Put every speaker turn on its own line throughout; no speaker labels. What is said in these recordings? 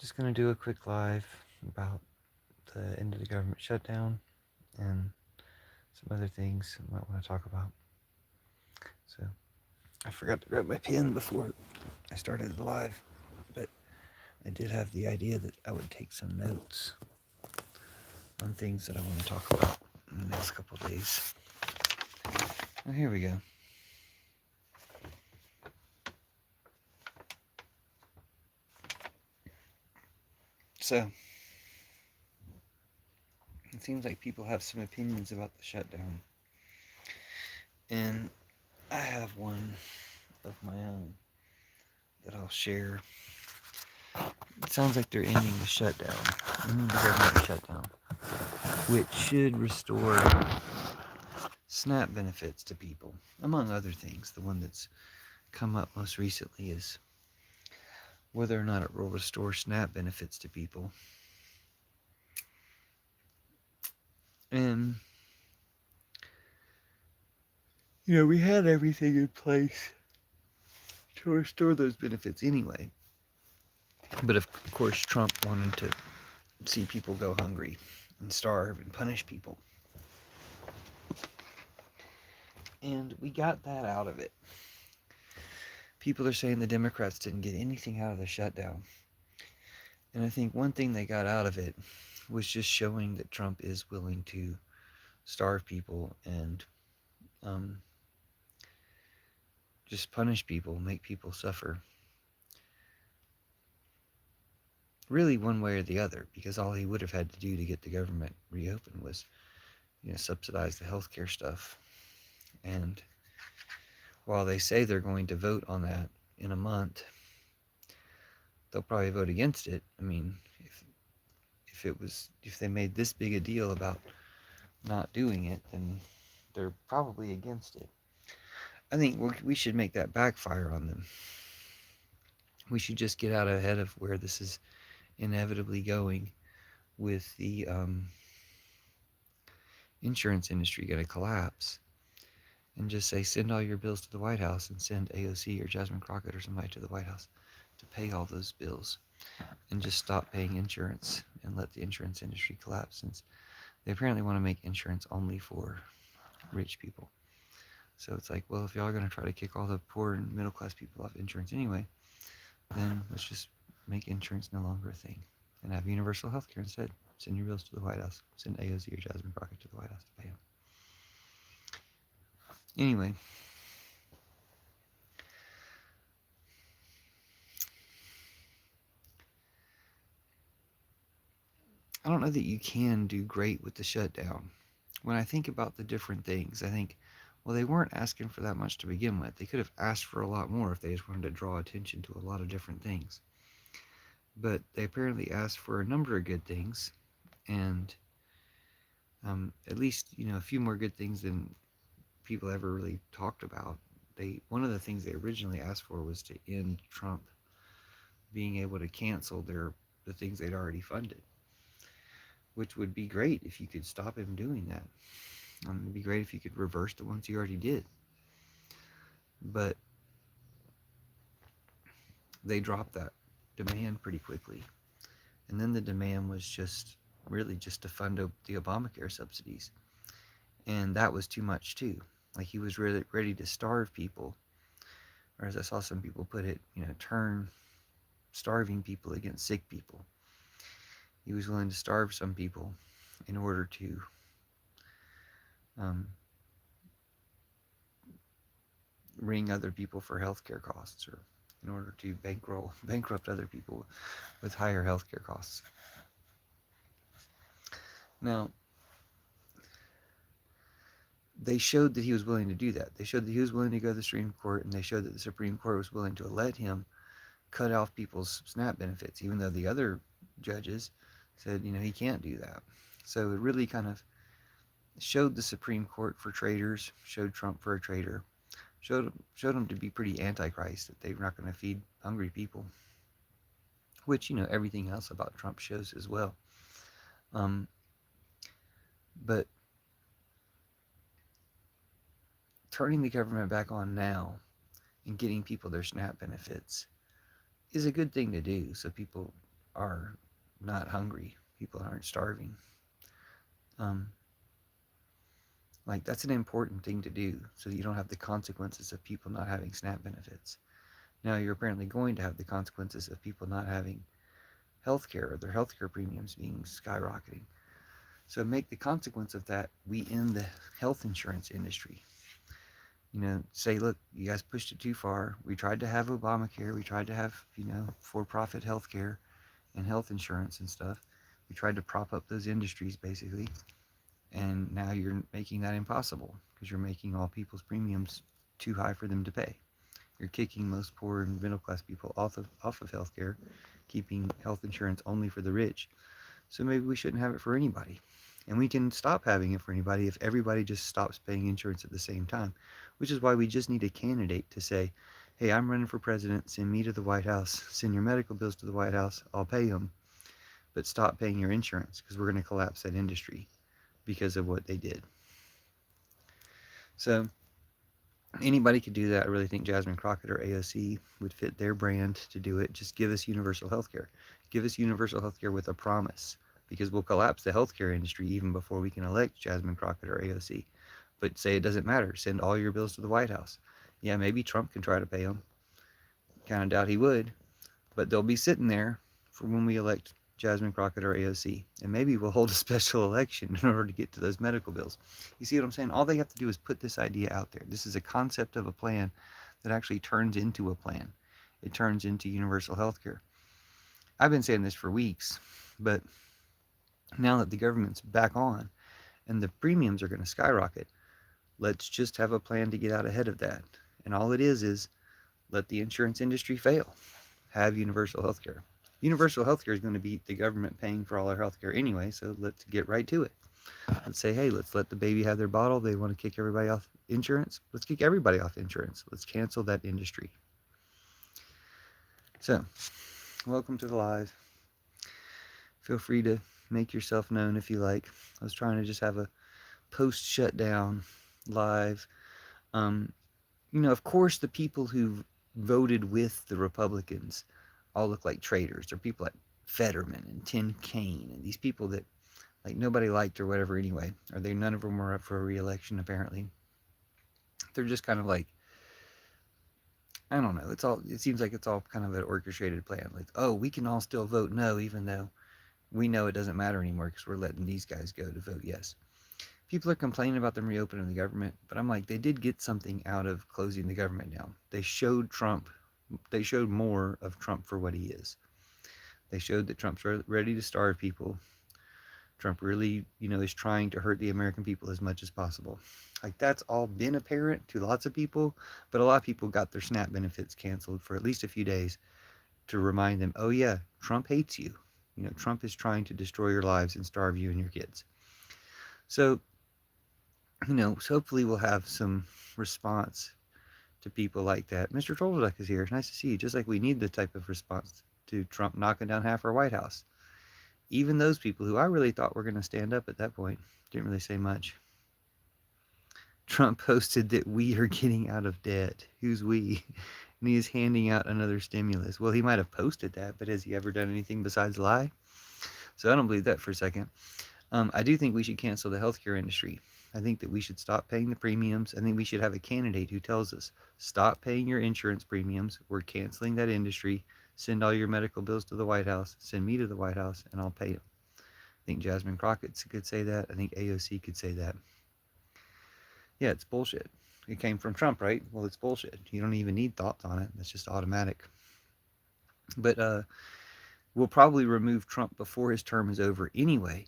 Just going to do a quick live about the end of the government shutdown and some other things I might want to talk about. So, I forgot to grab my pen before I started the live, but I did have the idea that I would take some notes on things that I want to talk about in the next couple of days. Well, here we go. So, it seems like people have some opinions about the shutdown. And I have one of my own that I'll share. It sounds like they're ending the shutdown, ending the government shutdown, which should restore SNAP benefits to people, among other things. The one that's come up most recently is whether or not it will restore SNAP benefits to people. And, we had everything in place to restore those benefits anyway. But of course, Trump wanted to see people go hungry and starve and punish people. And we got that out of it. People are saying the Democrats didn't get anything out of the shutdown. And I think one thing they got out of it was just showing that Trump is willing to starve people and just punish people, make people suffer. Really one way or the other, because all he would have had to do to get the government reopened was, subsidize the healthcare stuff. And while they say they're going to vote on that in a month, they'll probably vote against it. I mean, if they made this big a deal about not doing it, then they're probably against it. I think we should make that backfire on them. We should just get out ahead of where this is inevitably going with the insurance industry going to collapse, and just say, send all your bills to the White House and send AOC or Jasmine Crockett or somebody to the White House to pay all those bills, and just stop paying insurance and let the insurance industry collapse, since they apparently want to make insurance only for rich people. So it's like, well, if y'all are going to try to kick all the poor and middle class people off insurance anyway, then let's just make insurance no longer a thing and have universal health care instead. Send your bills to the White House. Send AOC or Jasmine Crockett to the White House to pay them. Anyway, I don't know that you can do great with the shutdown. When I think about the different things, I think, well, they weren't asking for that much to begin with. They could have asked for a lot more if they just wanted to draw attention to a lot of different things. But they apparently asked for a number of good things, and at least, a few more good things than people ever really talked about. One of the things they originally asked for was to end Trump being able to cancel the things they'd already funded, which would be great if you could stop him doing that. It'd be great if you could reverse the ones he already did. But they dropped that demand pretty quickly. And then the demand was just really just to fund the Obamacare subsidies. And that was too much too. Like, he was really ready to starve people, or as I saw some people put it, turn starving people against sick people. He was willing to starve some people in order to ring other people for healthcare costs, or in order to bankrupt other people with higher healthcare costs. Now, they showed that he was willing to do that. They showed that he was willing to go to the Supreme Court, and they showed that the Supreme Court was willing to let him cut off people's SNAP benefits, even though the other judges said, he can't do that. So it really kind of showed the Supreme Court for traitors, showed Trump for a traitor, showed him to be pretty antichrist, that they're not going to feed hungry people, which, everything else about Trump shows as well. But turning the government back on now and getting people their SNAP benefits is a good thing to do, so people are not hungry. People aren't starving. Um, like that's an important thing to do so that you don't have the consequences of people not having SNAP benefits. Now you're apparently going to have the consequences of people not having health care or their health care premiums being skyrocketing. So make the consequence of that, we end the health insurance industry. Say, look, you guys pushed it too far. We tried to have Obamacare. We tried to have, for-profit health care and health insurance and stuff. We tried to prop up those industries, basically. And now you're making that impossible because you're making all people's premiums too high for them to pay. You're kicking most poor and middle class people off of healthcare, keeping health insurance only for the rich. So maybe we shouldn't have it for anybody. And we can stop having it for anybody if everybody just stops paying insurance at the same time, which is why we just need a candidate to say, hey, I'm running for president, send me to the White House, send your medical bills to the White House, I'll pay them, but stop paying your insurance because we're going to collapse that industry because of what they did. So anybody could do that. I really think Jasmine Crockett or AOC would fit their brand to do it. Just give us universal health care. Give us universal health care with a promise, because we'll collapse the healthcare industry even before we can elect Jasmine Crockett or AOC. But say it doesn't matter. Send all your bills to the White House. Yeah, maybe Trump can try to pay them. Kind of doubt he would. But they'll be sitting there for when we elect Jasmine Crockett or AOC. And maybe we'll hold a special election in order to get to those medical bills. You see what I'm saying? All they have to do is put this idea out there. This is a concept of a plan that actually turns into a plan. It turns into universal health care. I've been saying this for weeks, but now that the government's back on and the premiums are going to skyrocket, let's just have a plan to get out ahead of that. And all it is let the insurance industry fail. Have universal health care. Universal health care is going to beat the government paying for all our health care anyway, so let's get right to it. Let's say, hey, let's let the baby have their bottle. They want to kick everybody off insurance. Let's kick everybody off insurance. Let's cancel that industry. So, welcome to the live. Feel free to make yourself known if you like. I was trying to just have a post-shutdown live. Of course, the people who voted with the Republicans all look like traitors. They're people like Fetterman and Tim Kaine and these people that like nobody liked or whatever anyway. Or none of them were up for a re-election apparently. They're just kind of like, I don't know. It seems like it's all kind of an orchestrated plan. Like, oh, we can all still vote no, even though we know it doesn't matter anymore because we're letting these guys go to vote yes. People are complaining about them reopening the government, but I'm like, they did get something out of closing the government down. They showed more of Trump for what he is. They showed that Trump's ready to starve people. Trump really, is trying to hurt the American people as much as possible. Like, that's all been apparent to lots of people, but a lot of people got their SNAP benefits canceled for at least a few days to remind them, oh yeah, Trump hates you. Trump is trying to destroy your lives and starve you and your kids. So, so hopefully we'll have some response to people like that. Mr. Trollduck is here. It's nice to see you. Just like we need the type of response to Trump knocking down half our White House. Even those people who I really thought were going to stand up at that point didn't really say much. Trump posted that we are getting out of debt. Who's we? And he is handing out another stimulus. Well, he might have posted that, but has he ever done anything besides lie? So I don't believe that for a second. I do think we should cancel the healthcare industry. I think that we should stop paying the premiums. I think we should have a candidate who tells us, stop paying your insurance premiums. We're canceling that industry. Send all your medical bills to the White House. Send me to the White House, and I'll pay them. I think Jasmine Crockett could say that. I think AOC could say that. Yeah, it's bullshit. It came from Trump, right? Well, it's bullshit. You don't even need thoughts on it. It's just automatic. But we'll probably remove Trump before his term is over anyway.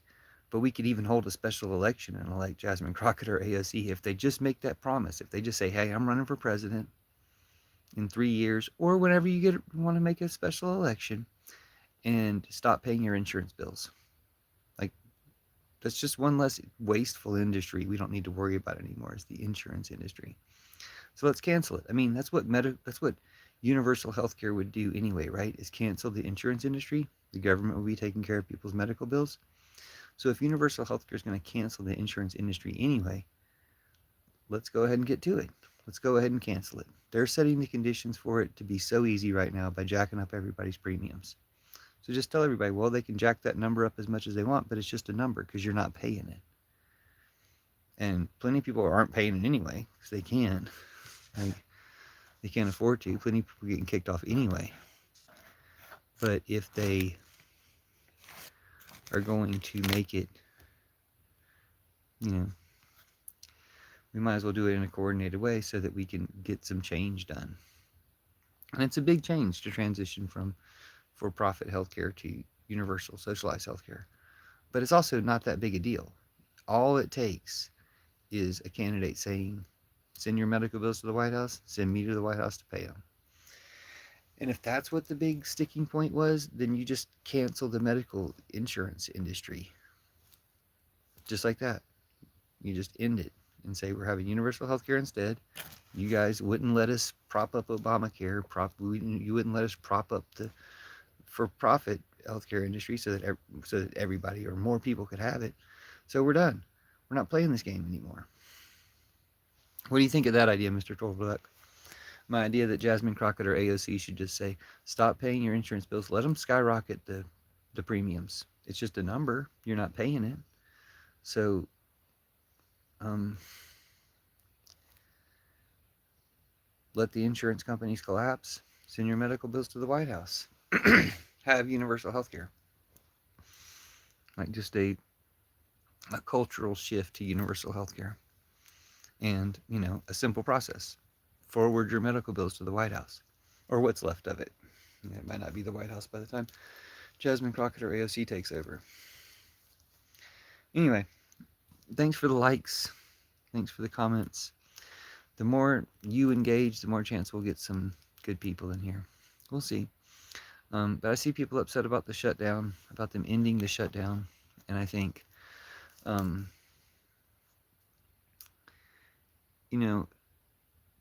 But we could even hold a special election and elect Jasmine Crockett or AOC if they just make that promise. If they just say, hey, I'm running for president in 3 years, or whenever you want to make a special election, and stop paying your insurance bills. Like, that's just one less wasteful industry we don't need to worry about anymore, is the insurance industry. So let's cancel it. I mean, that's what universal health care would do anyway, right? Is cancel the insurance industry. The government will be taking care of people's medical bills. So if universal health care is going to cancel the insurance industry anyway, let's go ahead and get to it. Let's go ahead and cancel it. They're setting the conditions for it to be so easy right now by jacking up everybody's premiums. So just tell everybody, well, they can jack that number up as much as they want, but it's just a number because you're not paying it. And plenty of people aren't paying it anyway because they can't. Like, they can't afford to. Plenty of people are getting kicked off anyway. But if they are going to make it, you know, we might as well do it in a coordinated way so that we can get some change done. And it's a big change to transition from for-profit healthcare to universal socialized healthcare. But it's also not that big a deal. All it takes is a candidate saying, send your medical bills to the White House, send me to the White House to pay them. And if that's what the big sticking point was, then you just cancel the medical insurance industry. Just like that. You just end it and say we're having universal health care instead. You guys wouldn't let us prop up Obamacare. You wouldn't let us prop up the for-profit healthcare industry so that everybody or more people could have it. So we're done. We're not playing this game anymore. What do you think of that idea, Mr. Torvalek? My idea that Jasmine Crockett or AOC should just say, stop paying your insurance bills. Let them skyrocket the premiums. It's just a number. You're not paying it. So, let the insurance companies collapse. Send your medical bills to the White House. Have universal health care. Like just a cultural shift to universal health care. And, a simple process. Forward your medical bills to the White House. Or what's left of it. It might not be the White House by the time Jasmine Crockett or AOC takes over. Anyway, thanks for the likes. Thanks for the comments. The more you engage, the more chance we'll get some good people in here. We'll see. But I see people upset about the shutdown, about them ending the shutdown. And I think,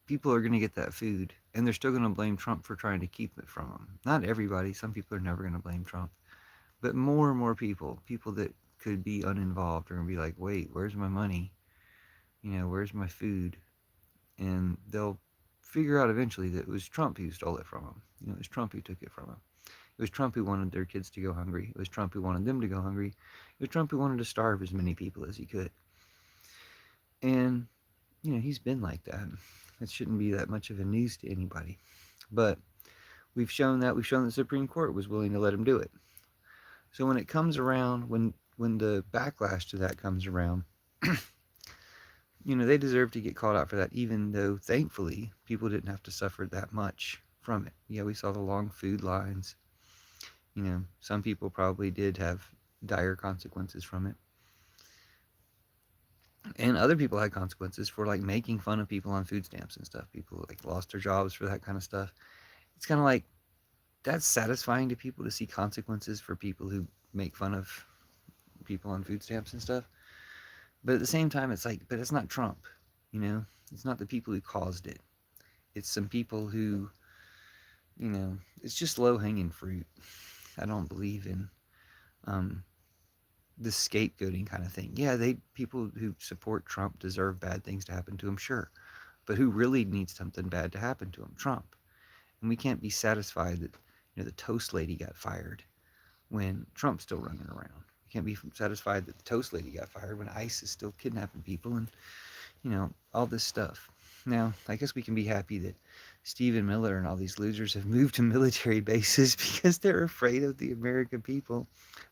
people are going to get that food. And they're still going to blame Trump for trying to keep it from them. Not everybody. Some people are never going to blame Trump. But more and more people that could be uninvolved are going to be like, wait, where's my money? Where's my food? And they'll figure out eventually that it was Trump who stole it from them. It was Trump who took it from them. It was Trump who wanted their kids to go hungry. It was Trump who wanted them to go hungry. It was Trump who wanted to starve as many people as he could. And, he's been like that. It shouldn't be that much of a news to anybody. But we've shown that the Supreme Court was willing to let him do it. So when it comes around, when the backlash to that comes around, they deserve to get called out for that, even though, thankfully, people didn't have to suffer that much from it. Yeah, we saw the long food lines. Some people probably did have dire consequences from it. And other people had consequences for, making fun of people on food stamps and stuff. People, lost their jobs for that kind of stuff. It's kind of like, that's satisfying to people to see consequences for people who make fun of people on food stamps and stuff. But at the same time, it's like, but it's not Trump, It's not the people who caused it. It's some people who, it's just low-hanging fruit. I don't believe in the scapegoating kind of thing. Yeah, people who support Trump deserve bad things to happen to him, sure. But who really needs something bad to happen to him? Trump. And we can't be satisfied that, the toast lady got fired when Trump's still running around. We can't be satisfied that the toast lady got fired when ICE is still kidnapping people and, all this stuff. Now, I guess we can be happy that Stephen Miller and all these losers have moved to military bases because they're afraid of the American people.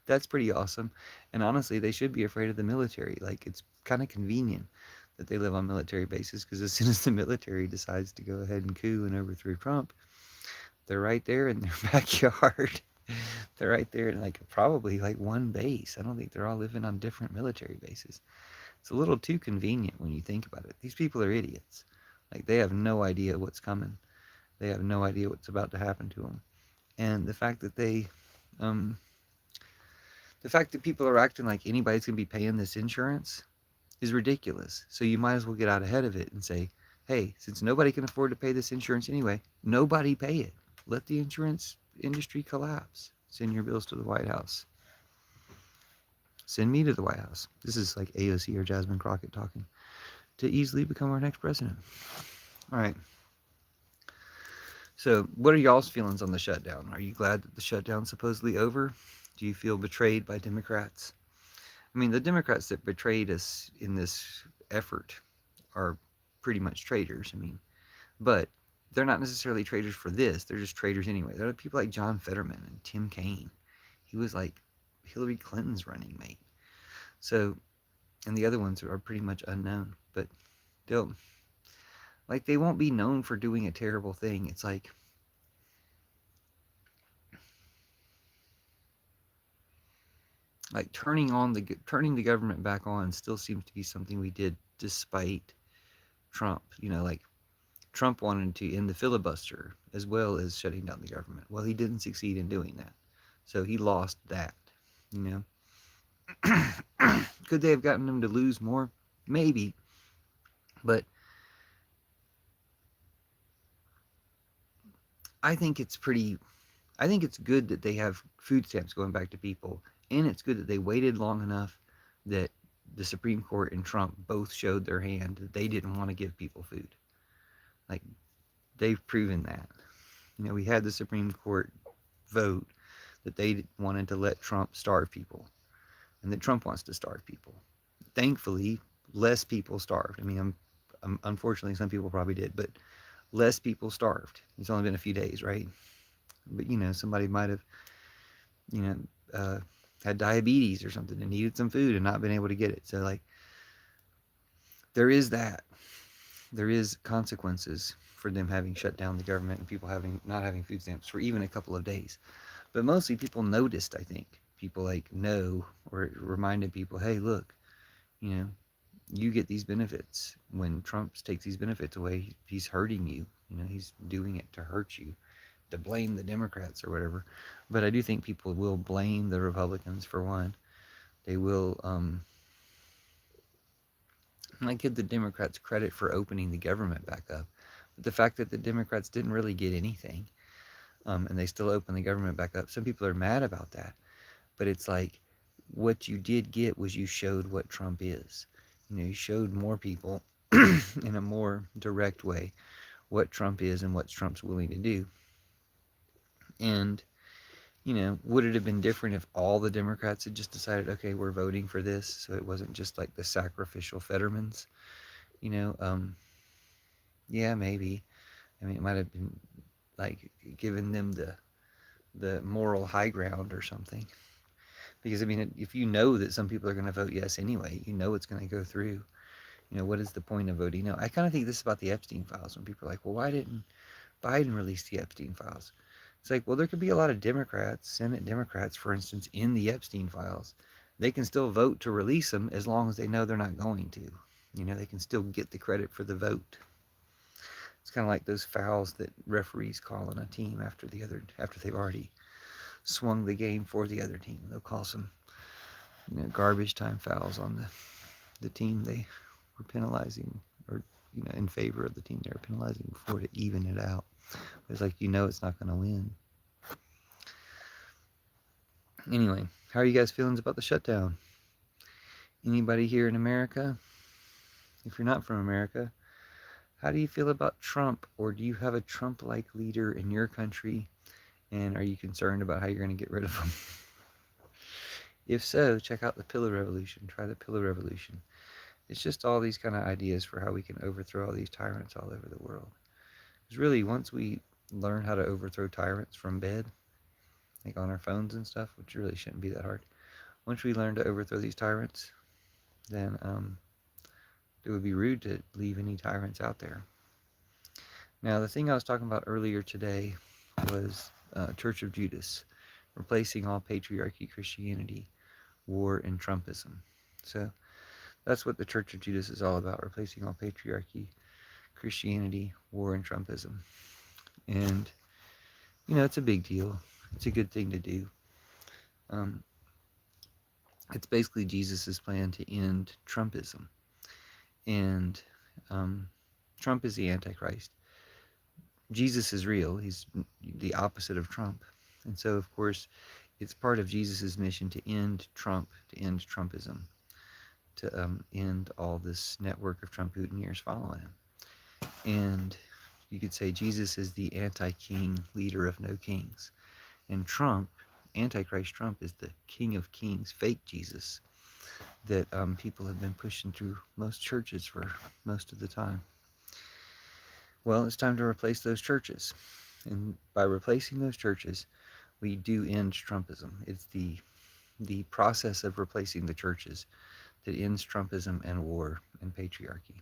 That's pretty awesome. And honestly, they should be afraid of the military. It's kind of convenient that they live on military bases, because as soon as the military decides to go ahead and coup and overthrow Trump, they're right there in their backyard. They're right there in probably one base. I don't think they're all living on different military bases. It's a little too convenient when you think about it. These people are idiots. They have no idea what's coming. They have no idea what's about to happen to them. And the fact that people are acting like anybody's going to be paying this insurance is ridiculous. So you might as well get out ahead of it and say, hey, since nobody can afford to pay this insurance anyway, nobody pay it. Let the insurance industry collapse. Send your bills to the White House. Send me to the White House. This is like AOC or Jasmine Crockett talking. To easily become our next president. All right. So, what are y'all's feelings on the shutdown? Are you glad that the shutdown's supposedly over? Do you feel betrayed by Democrats? I mean, the Democrats that betrayed us in this effort are pretty much traitors. I mean, but they're not necessarily traitors for this. They're just traitors anyway. There are people like John Fetterman and Tim Kaine. He was like Hillary Clinton's running mate. So, and the other ones are pretty much unknown. But they'll, like, they won't be known for doing a terrible thing. It's like turning the government back on still seems to be something we did despite Trump. Like Trump wanted to end the filibuster as well as shutting down the government. Well, he didn't succeed in doing that, so he lost that. You Could they have gotten him to lose more? Maybe, but I think it's pretty. I think it's good that they have food stamps going back to people, and it's good that they waited long enough that the Supreme Court and Trump both showed their hand that they didn't want to give people food. Like, they've proven that. We had the Supreme Court vote that they wanted to let Trump starve people, and that Trump wants to starve people. Thankfully, less people starved. I mean, unfortunately, some people probably did, but less people starved. It's only been a few days, right? But somebody might have, you know, had diabetes or something and needed some food and not been able to get it. So like, there is that. There is consequences for them having shut down the government and people not having food stamps for even a couple of days. But mostly people noticed, I think. People like know or reminded people, hey, look, you know, you get these benefits. When Trump takes these benefits away, he's hurting you. He's doing it to hurt you, to blame the Democrats or whatever. But I do think people will blame the Republicans for one. They will, I give the Democrats credit for opening the government back up. But the fact that the Democrats didn't really get anything, and they still open the government back up, some people are mad about that. But it's like, what you did get was you showed what Trump is. You showed more people in a more direct way what Trump is and what Trump's willing to do. And, would it have been different if all the Democrats had just decided, okay, we're voting for this, so it wasn't just like the sacrificial Fettermans? You know, um, yeah, maybe. I mean, it might have been like giving them the moral high ground or something. Because I mean, if you know that some people are going to vote yes anyway, it's going to go through. What is the point of voting no? I kind of think this about the Epstein files when people are like, well, why didn't Biden release the Epstein files? It's like, well, there could be a lot of Democrats, Senate Democrats, for instance, in the Epstein files. They can still vote to release them as long as they know they're not going to. They can still get the credit for the vote. It's kind of like those fouls that referees call on a team after they've already swung the game for the other team. They'll call some garbage time fouls on the team they were penalizing, or in favor of the team they were penalizing before, to even it out. It's like, it's not going to win. Anyway, how are you guys feeling about the shutdown? Anybody here in America? If you're not from America, how do you feel about Trump? Or do you have a Trump-like leader in your country? And are you concerned about how you're going to get rid of him? If so, check out the Pillow Revolution. Try the Pillow Revolution. It's just all these kind of ideas for how we can overthrow all these tyrants all over the world. Because really, once we learn how to overthrow tyrants from bed, like on our phones and stuff, which really shouldn't be that hard. Once we learn to overthrow these tyrants, then it would be rude to leave any tyrants out there. Now, the thing I was talking about earlier today was Church of Judas, replacing all patriarchy, Christianity, war, and Trumpism. So that's what the Church of Judas is all about, replacing all patriarchy, Christianity, war, and Trumpism. And, it's a big deal. It's a good thing to do. It's basically Jesus' plan to end Trumpism. And Trump is the Antichrist. Jesus is real. He's the opposite of Trump. And so, of course, it's part of Jesus' mission to end Trump, to end Trumpism, to end all this network of Trump Putin following him. And You could say Jesus is the anti-king, leader of no kings. And Trump, Antichrist Trump, is the king of kings, fake Jesus, that people have been pushing through most churches for most of the time. Well, it's time to replace those churches. And by replacing those churches, we do end Trumpism. It's the process of replacing the churches that ends Trumpism and war and patriarchy.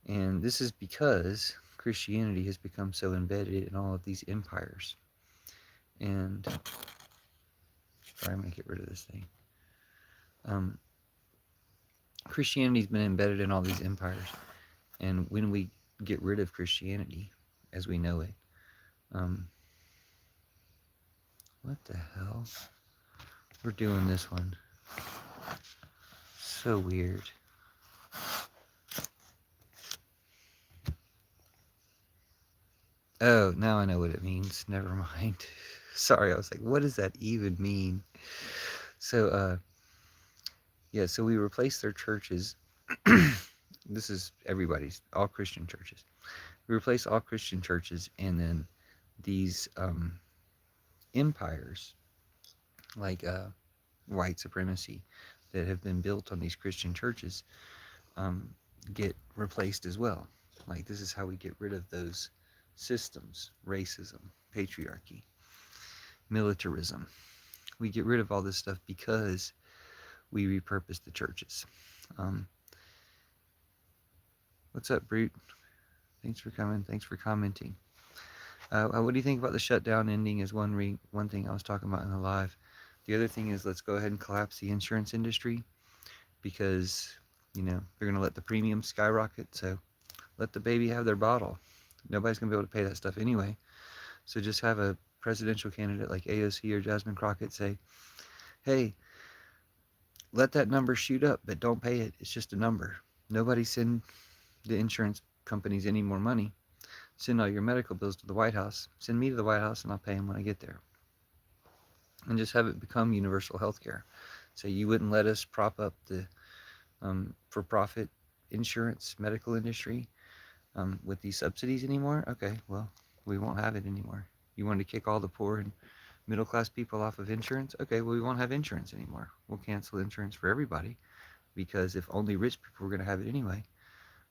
And this is because Christianity has become so embedded in all of these empires. And sorry, I'm going to get rid of this thing. Christianity's been embedded in all these empires. And when we get rid of Christianity as we know it, what the hell? We're doing this one. So weird. Oh, now I know what it means. Never mind. Sorry, I was like, what does that even mean? So, yeah, so we replace their churches. This is everybody's, all Christian churches. We replace all Christian churches, and then these empires, like white supremacy, that have been built on these Christian churches, get replaced as well. Like, this is how we get rid of those systems: racism, patriarchy, militarism. We get rid of all this stuff because we repurpose the churches. What's up, Brute? Thanks for coming. Thanks for commenting. What do you think about the shutdown ending is one thing I was talking about in the live. The other thing is, let's go ahead and collapse the insurance industry, because, you know, they're going to let the premiums skyrocket. So let the baby have their bottle. Nobody's going to be able to pay that stuff anyway. So just have a presidential candidate like AOC or Jasmine Crockett say, hey, let that number shoot up, but don't pay it. It's just a number. Nobody send the insurance companies any more money. Send all your medical bills to the White House. Send me to the White House and I'll pay them when I get there. And just have it become universal health care. So you wouldn't let us prop up the for-profit insurance medical industry with these subsidies anymore? Okay, well, we won't have it anymore. You want to kick all the poor and middle-class people off of insurance? Okay, well, we won't have insurance anymore. We'll cancel insurance for everybody, because if only rich people were going to have it anyway,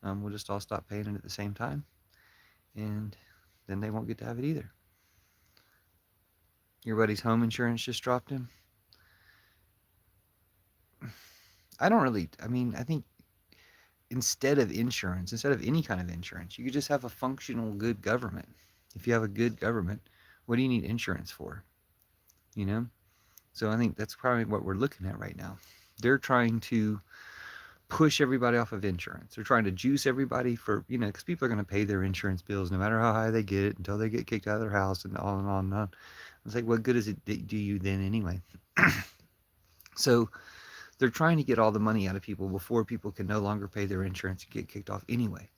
we'll just all stop paying it at the same time, and then they won't get to have it either. Your buddy's home insurance just dropped him. I think instead of insurance, instead of any kind of insurance, you could just have a functional, good government. If you have a good government, what do you need insurance for? You know? So I think that's probably what we're looking at right now. They're trying to push everybody off of insurance. They're trying to juice everybody for, because people are going to pay their insurance bills no matter how high they get it until they get kicked out of their house and on and on and on. It's like, what good does it do you then anyway? So they're trying to get all the money out of people before people can no longer pay their insurance and get kicked off anyway.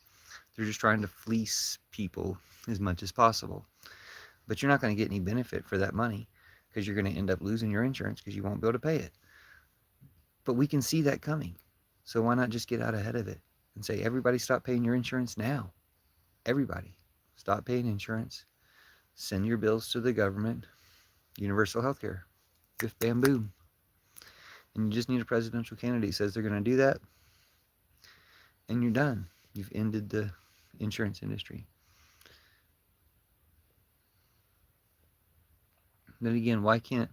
They're just trying to fleece people as much as possible. But you're not going to get any benefit for that money, because you're going to end up losing your insurance because you won't be able to pay it. But we can see that coming. So why not just get out ahead of it and say, everybody stop paying your insurance now. Everybody stop paying insurance. Send your bills to the government. Universal health care. Biff, bam, boom. And you just need a presidential candidate who says they're going to do that, and you're done. You've ended the insurance industry. Then again, why can't,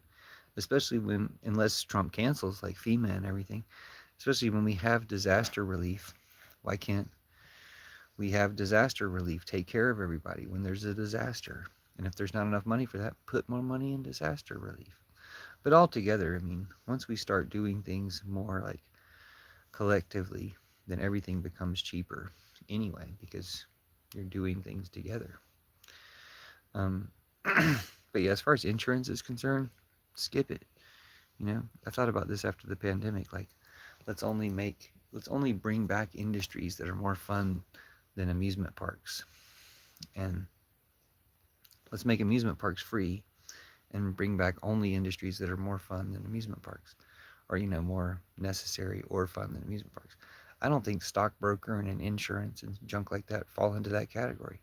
especially unless Trump cancels like FEMA and everything, especially when we have disaster relief, why can't we have disaster relief take care of everybody when there's a disaster? And if there's not enough money for that, put more money in disaster relief. But altogether, once we start doing things more like collectively, then everything becomes cheaper anyway, because you're doing things together. But yeah, as far as insurance is concerned, skip it. I thought about this after the pandemic. Like, let's only bring back industries that are more fun than amusement parks, and let's make amusement parks free, and bring back only industries that are more fun than amusement parks, or more necessary or fun than amusement parks. I don't think stockbroker and insurance and junk like that fall into that category.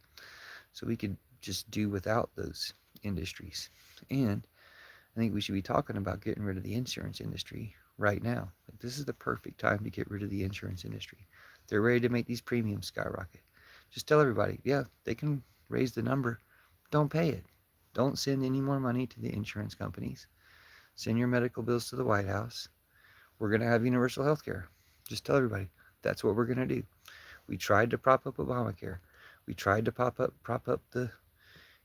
So we could just do without those industries. And I think we should be talking about getting rid of the insurance industry right now. Like, this is the perfect time to get rid of the insurance industry. They're ready to make these premiums skyrocket. Just tell everybody, yeah, they can raise the number. Don't pay it. Don't send any more money to the insurance companies. Send your medical bills to the White House. We're going to have universal health care. Just tell everybody that's what we're going to do. We tried to prop up Obamacare. We tried to prop up the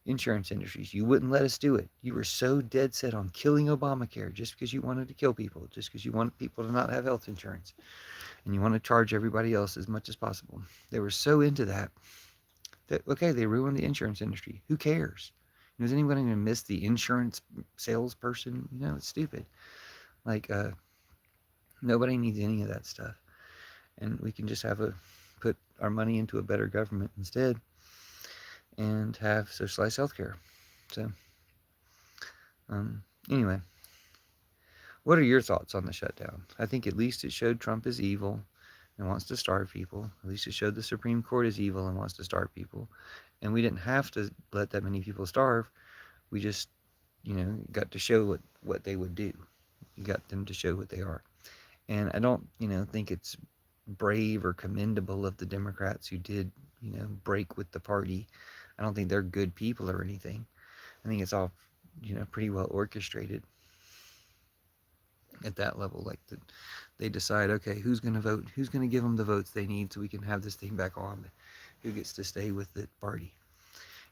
insurance industries. You wouldn't let us do it. You were so dead set on killing Obamacare just because you wanted to kill people, just because you wanted people to not have health insurance, and you want to charge everybody else as much as possible. They were so into that okay, they ruined the insurance industry. Who cares? Is anyone going to miss the insurance salesperson? It's stupid. Like, nobody needs any of that stuff, and we can just put our money into a better government instead, and have socialized healthcare. So, anyway, what are your thoughts on the shutdown? I think at least it showed Trump is evil and wants to starve people. At least it showed the Supreme Court is evil and wants to starve people. And we didn't have to let that many people starve. We just, got to show what they would do. You got them to show what they are. And I don't, think it's brave or commendable of the Democrats who did, break with the party. I don't think they're good people or anything. I think it's all, pretty well orchestrated at that level. Like, they decide, okay, who's going to vote, who's going to give them the votes they need so we can have this thing back on, who gets to stay with the party.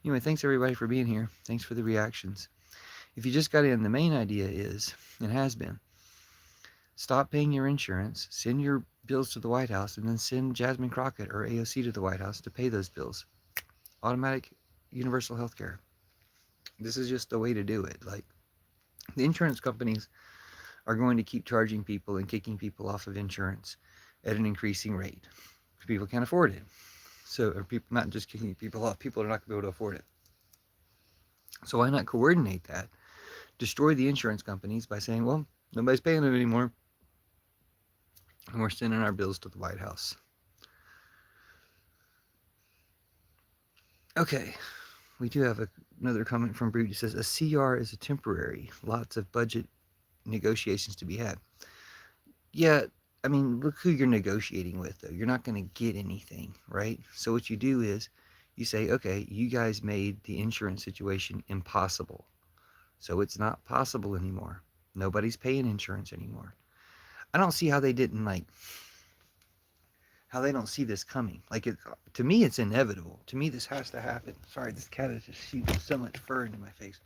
Anyway, thanks everybody for being here. Thanks for the reactions. If you just got in, the main idea is, and has been, stop paying your insurance, send your bills to the White House, and then send Jasmine Crockett or AOC to the White House to pay those bills. Automatic universal health care. This is just the way to do it. Like, the insurance companies are going to keep charging people and kicking people off of insurance at an increasing rate. People can't afford it. So, or people, not just kicking people off, people are not going to be able to afford it. So why not coordinate that? Destroy the insurance companies by saying, well, nobody's paying it anymore, and we're sending our bills to the White House. Okay, we do have another comment from Brood. He says, a CR is a temporary. Lots of budget negotiations to be had. Yeah, I mean, look who you're negotiating with, though. You're not going to get anything, right? So what you do is you say, okay, you guys made the insurance situation impossible. So it's not possible anymore. Nobody's paying insurance anymore. I don't see how they didn't, how they don't see this coming. To me, it's inevitable. To me, this has to happen. Sorry, this cat is just shooting so much fur into my face.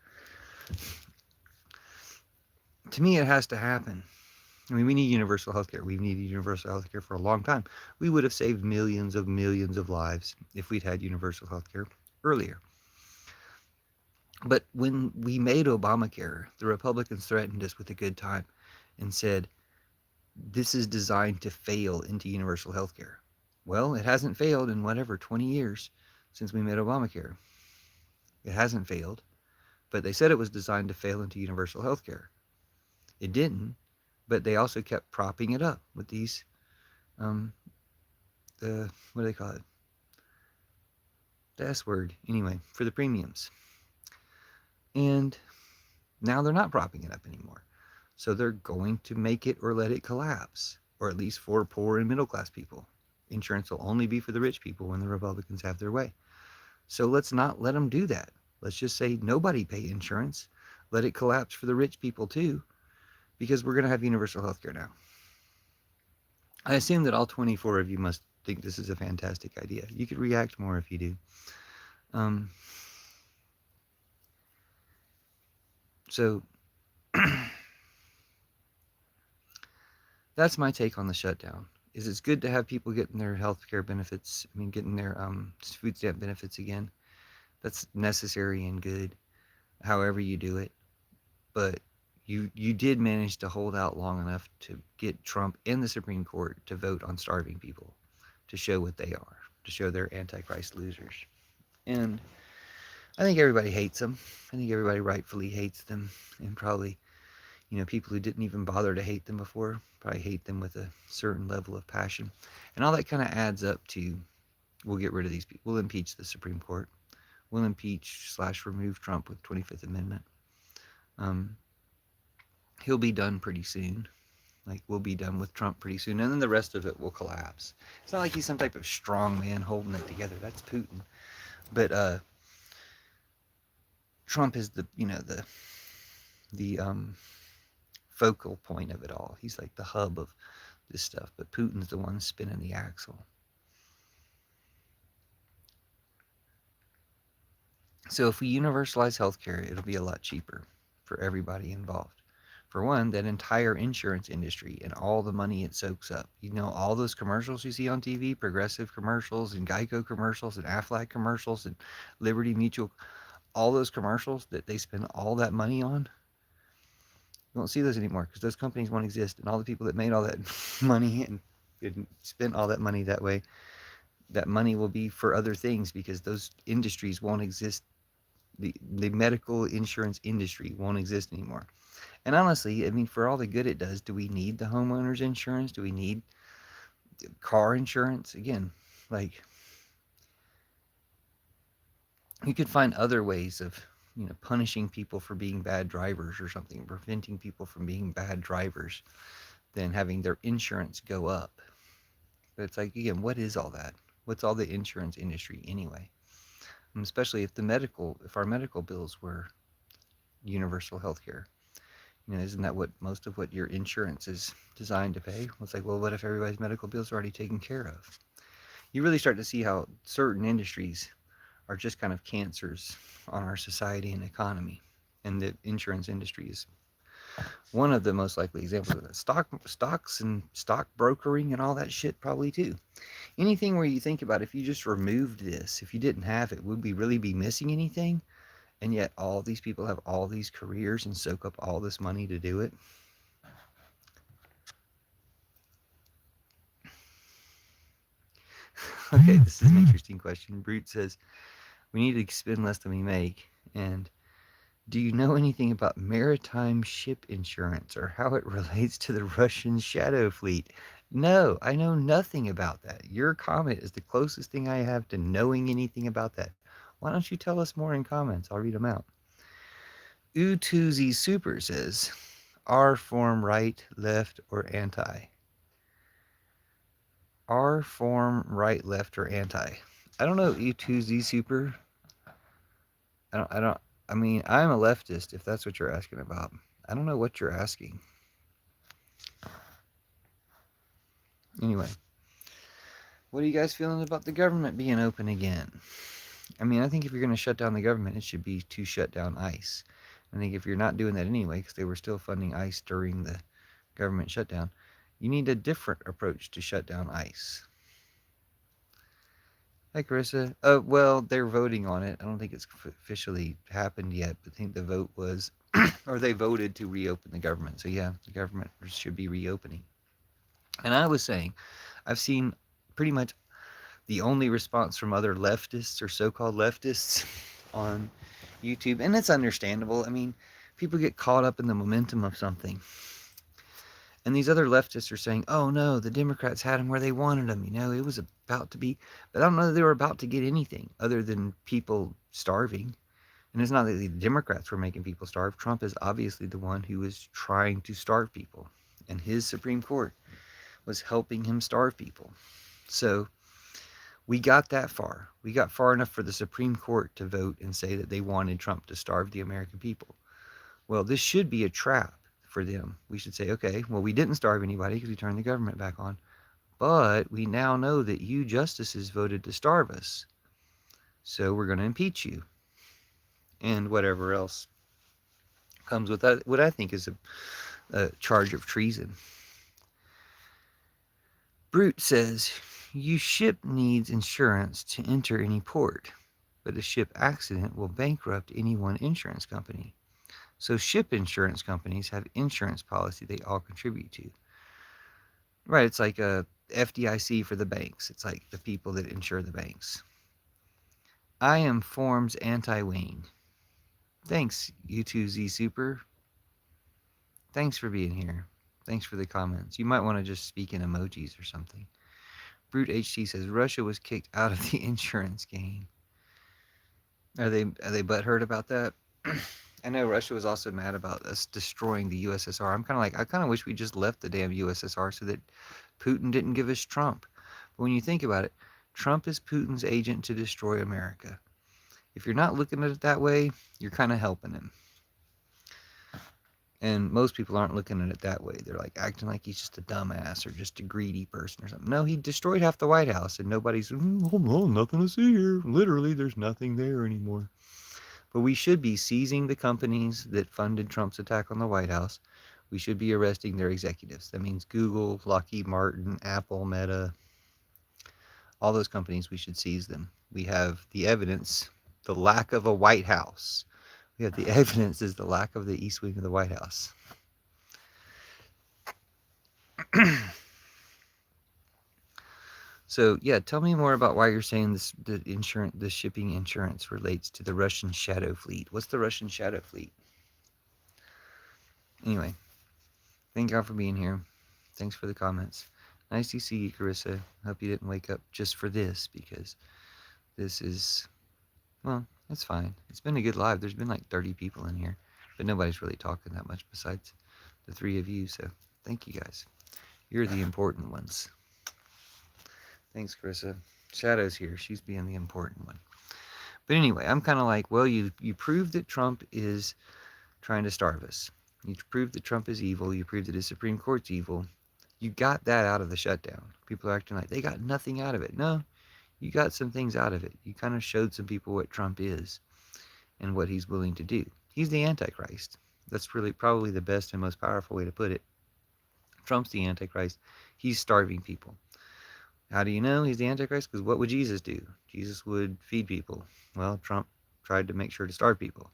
To me, it has to happen. I mean, we need universal health care. We've needed universal health care for a long time. We would have saved millions of lives if we'd had universal health care earlier. But when we made Obamacare, the Republicans threatened us with a good time and said, this is designed to fail into universal health care. Well, it hasn't failed in 20 years since we made Obamacare. It hasn't failed, but they said it was designed to fail into universal health care. It didn't, but they also kept propping it up with these, what do they call it? The S word, anyway, for the premiums. And now they're not propping it up anymore. So they're going to make it or let it collapse, or at least for poor and middle class people. Insurance will only be for the rich people when the Republicans have their way. So let's not let them do that. Let's just say nobody pay insurance. Let it collapse for the rich people too, because we're going to have universal health care now. I assume that all 24 of you must think this is a fantastic idea. You could react more if you do. So that's my take on the shutdown. Is it's good to have people getting their health care benefits, getting their food stamp benefits again. That's necessary and good, however you do it. But you did manage to hold out long enough to get Trump and the Supreme Court to vote on starving people, to show what they are, to show they're Antichrist losers. And I think everybody hates them. I think everybody rightfully hates them and probably, People who didn't even bother to hate them before probably hate them with a certain level of passion. And all that kind of adds up to, we'll get rid of these people. We'll impeach the Supreme Court. We'll impeach/remove Trump with 25th Amendment. Um, he'll be done pretty soon. Like, we'll be done with Trump pretty soon, and then the rest of it will collapse. It's not like he's some type of strong man holding it together. That's Putin. But Trump is the focal point of it all. He's like the hub of this stuff, but Putin's the one spinning the axle. So if we universalize healthcare, it'll be a lot cheaper for everybody involved. For one, that entire insurance industry and all the money it soaks up. All those commercials you see on TV, Progressive commercials and Geico commercials and Aflac commercials and Liberty Mutual, all those commercials that they spend all that money on, you won't see those anymore because those companies won't exist. And all the people that made all that money and didn't spend all that money that way, that money will be for other things because those industries won't exist. The medical insurance industry won't exist anymore. And honestly, I mean, for all the good it does, do we need the homeowner's insurance? Do we need car insurance? Again, like, you could find other ways of, punishing people for being bad drivers or something, preventing people from being bad drivers than having their insurance go up. But it's like, again, what is all that? What's all the insurance industry anyway? And especially if our medical bills were universal health care. Isn't that what most of what your insurance is designed to pay? Well, it's like, well, what if everybody's medical bills are already taken care of? You really start to see how certain industries are just kind of cancers on our society and economy. And the insurance industry is one of the most likely examples of that. Stocks and stock brokering and all that shit probably too. Anything where you think about, if you just removed this, if you didn't have it, would we really be missing anything? And yet all these people have all these careers and soak up all this money to do it. Okay, this is an interesting question. Brute says, we need to spend less than we make. And do you know anything about maritime ship insurance or how it relates to the Russian shadow fleet? No, I know nothing about that. Your comment is the closest thing I have to knowing anything about that. Why don't you tell us more in comments? I'll read them out. U2Z Super says, R form right, left, or anti? R form right, left, or anti? I don't know, U2Z Super. I mean, I'm a leftist if that's what you're asking about. I don't know what you're asking. Anyway, what are you guys feeling about the government being open again? I mean, I think if you're going to shut down the government, it should be to shut down ICE. I think if you're not doing that anyway, because they were still funding ICE during the government shutdown, you need a different approach to shut down ICE. Hi, Carissa. Well, they're voting on it. I don't think it's officially happened yet, but I think the vote was, or they voted to reopen the government. So yeah, the government should be reopening. And I was saying, I've seen pretty much the only response from other leftists or so-called leftists on YouTube, and it's understandable. I mean, people get caught up in the momentum of something. And these other leftists are saying, oh no, the Democrats had them where they wanted them. It was about to be, but I don't know that they were about to get anything other than people starving. And it's not that the Democrats were making people starve. Trump is obviously the one who was trying to starve people. And his Supreme Court was helping him starve people. So we got that far. We got far enough for the Supreme Court to vote and say that they wanted Trump to starve the American people. Well, this should be a trap for them. We should say, okay, well, we didn't starve anybody because we turned the government back on. But we now know that you justices voted to starve us. So we're going to impeach you. And whatever else comes with that, what I think is a charge of treason. Brute says, your ship needs insurance to enter any port, but a ship accident will bankrupt any one insurance company. So ship insurance companies have insurance policy they all contribute to. Right, it's like a FDIC for the banks. It's like the people that insure the banks. I am Forms anti-Wayne. Thanks, U2Z Super. Thanks for being here. Thanks for the comments. You might want to just speak in emojis or something. Brute HT says Russia was kicked out of the insurance game. Are they butthurt about that? I know Russia was also mad about us destroying the USSR. I'm kind of like, I kind of wish we just left the damn USSR so that Putin didn't give us Trump. But when you think about it, Trump is Putin's agent to destroy America. If you're not looking at it that way, you're kind of helping him. And most people aren't looking at it that way. They're like acting like he's just a dumbass or just a greedy person or something. No, he destroyed half the White House and nobody's, oh no, nothing to see here. Literally, there's nothing there anymore. But we should be seizing the companies that funded Trump's attack on the White House. We should be arresting their executives. That means Google, Lockheed Martin, Apple, Meta, all those companies, we should seize them. We have the evidence, the lack of a White House. We have the evidence is the lack of the East Wing of the White House. So yeah, tell me more about why you're saying this, the shipping insurance relates to the Russian shadow fleet. What's the Russian shadow fleet? Anyway, thank y'all for being here. Thanks for the comments. Nice to see you, Carissa. Hope you didn't wake up just for this, because this is, well, it's fine. It's been a good live. There's been like 30 people in here, but nobody's really talking that much besides the three of you. So thank you guys. You're the important ones. Thanks, Carissa. Shadow's here. She's being the important one. But anyway, I'm kind of like, well, you proved that Trump is trying to starve us. You proved that Trump is evil. You proved that his Supreme Court's evil. You got that out of the shutdown. People are acting like they got nothing out of it. No, you got some things out of it. You kind of showed some people what Trump is and what he's willing to do. He's the Antichrist. That's really probably the best and most powerful way to put it. Trump's the Antichrist. He's starving people. How do you know he's the Antichrist? Because what would Jesus do? Jesus would feed people. Well, Trump tried to make sure to starve people.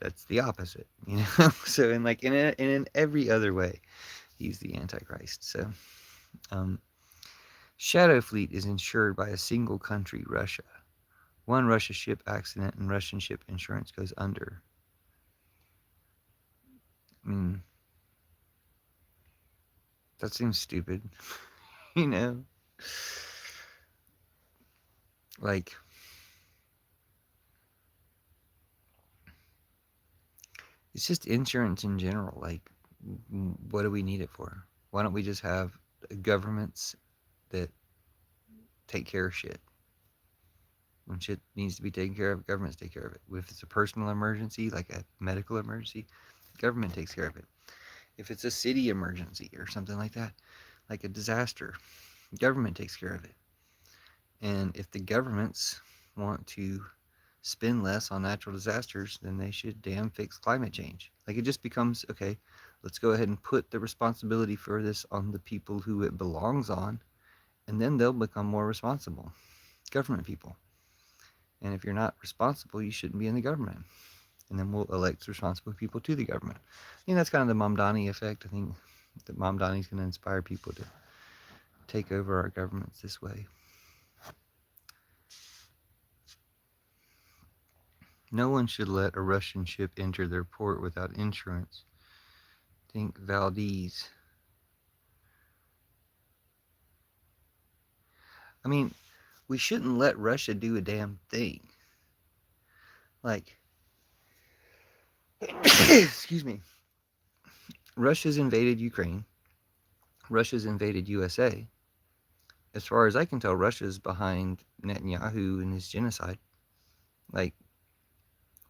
That's the opposite, you know. So in every other way, he's the Antichrist. So, Shadow Fleet is insured by a single country, Russia. One Russia ship accident and Russian ship insurance goes under. That seems stupid, you know. Like, it's just insurance in general. Like, what do we need it for? Why don't we just have governments that take care of shit? When shit needs to be taken care of, governments take care of it. If it's a personal emergency, like a medical emergency, government takes care of it. If it's a city emergency or something like that, like a disaster, government takes care of it. And if the governments want to spend less on natural disasters, then they should damn fix climate change. Like, it just becomes, okay, let's go ahead and put the responsibility for this on the people who it belongs on, and then they'll become more responsible. Government people. And if you're not responsible, you shouldn't be in the government. And then we'll elect responsible people to the government. I think that's kind of the Mamdani effect. I think that Mamdani's going to inspire people to take over our governments this way. No one should let a Russian ship enter their port without insurance. Think Valdez. I mean, we shouldn't let Russia do a damn thing. Like, excuse me. Russia's invaded Ukraine. Russia's invaded USA. As far as I can tell, Russia's behind Netanyahu and his genocide. Like,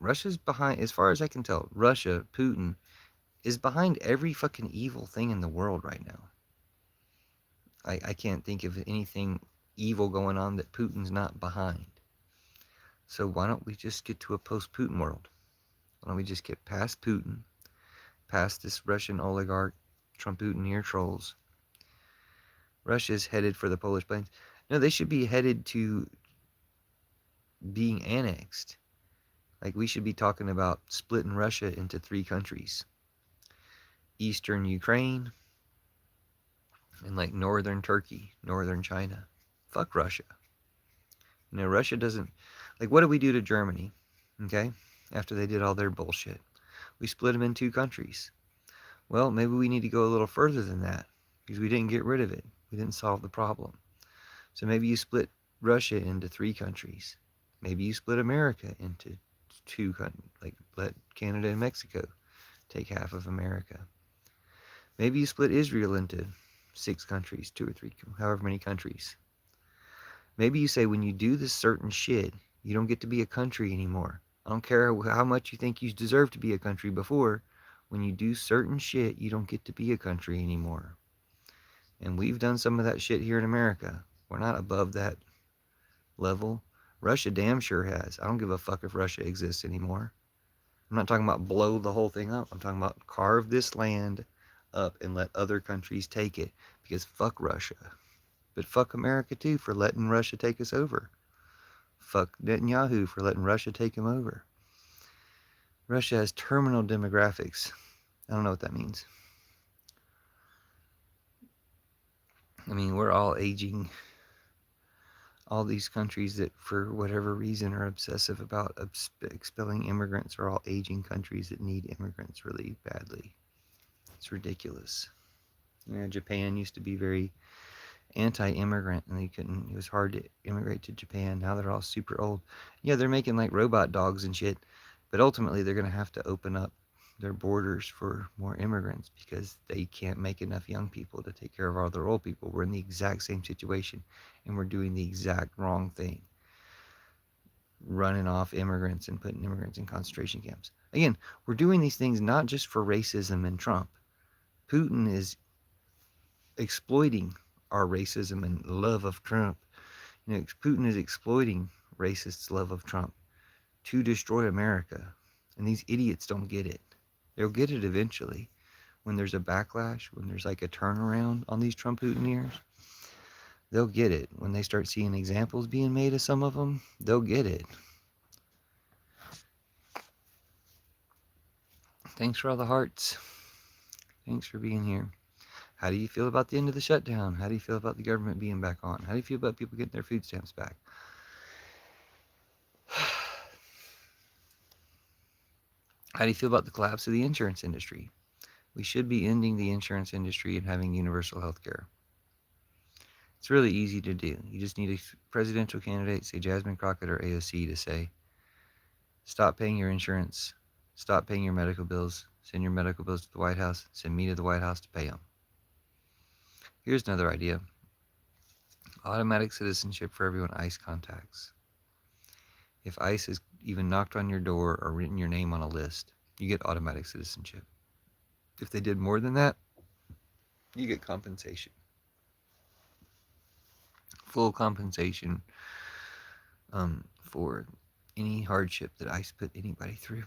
Russia's behind, as far as I can tell, Russia, Putin, is behind every fucking evil thing in the world right now. I can't think of anything evil going on that Putin's not behind. So why don't we just get to a post-Putin world? Why don't we just get past Putin, past this Russian oligarch, Trumputineer trolls? Russia's headed for the Polish plains. No, they should be headed to being annexed. Like, we should be talking about splitting Russia into 3 countries. Eastern Ukraine, and like northern Turkey, northern China. Fuck Russia. You know, Russia doesn't, like, what did we do to Germany? Okay? After they did all their bullshit. We split them in 2 countries. Well, maybe we need to go a little further than that because we didn't get rid of it. We didn't solve the problem. So maybe you split Russia into 3 countries. Maybe you split America into 2 countries, like let Canada and Mexico take half of America. Maybe you split Israel into 6 countries, 2 or 3, however many countries. Maybe you say when you do this certain shit, you don't get to be a country anymore. I don't care how much you think you deserve to be a country before. When you do certain shit, you don't get to be a country anymore. And we've done some of that shit here in America. We're not above that level. Russia damn sure has. I don't give a fuck if Russia exists anymore. I'm not talking about blow the whole thing up. I'm talking about carve this land up and let other countries take it. Because fuck Russia. But fuck America too for letting Russia take us over. Fuck Netanyahu for letting Russia take him over. Russia has terminal demographics. I don't know what that means. I mean, we're all aging. All these countries that, for whatever reason, are obsessive about expelling immigrants are all aging countries that need immigrants really badly. It's ridiculous. You know, Japan used to be very anti-immigrant, and it was hard to immigrate to Japan. Now they're all super old. Yeah, they're making like robot dogs and shit, but ultimately they're going to have to open up their borders for more immigrants because they can't make enough young people to take care of all their old people. We're in the exact same situation, and we're doing the exact wrong thing. Running off immigrants and putting immigrants in concentration camps. Again, we're doing these things not just for racism and Trump. Putin is exploiting our racism and love of Trump. You know, Putin is exploiting racists' love of Trump to destroy America. And these idiots don't get it. They'll get it eventually. When there's a backlash, when there's like a turnaround on these Trump Putineers, they'll get it. When they start seeing examples being made of some of them, they'll get it. Thanks for all the hearts. Thanks for being here. How do you feel about the end of the shutdown? How do you feel about the government being back on? How do you feel about people getting their food stamps back? How do you feel about the collapse of the insurance industry? We should be ending the insurance industry and having universal health care. It's really easy to do. You just need a presidential candidate, say Jasmine Crockett or AOC, to say, stop paying your insurance, stop paying your medical bills, send your medical bills to the White House, send me to the White House to pay them. Here's another idea. Automatic citizenship for everyone ICE contacts. If ICE has even knocked on your door or written your name on a list, you get automatic citizenship. If they did more than that, you get compensation. Full compensation for any hardship that ICE put anybody through.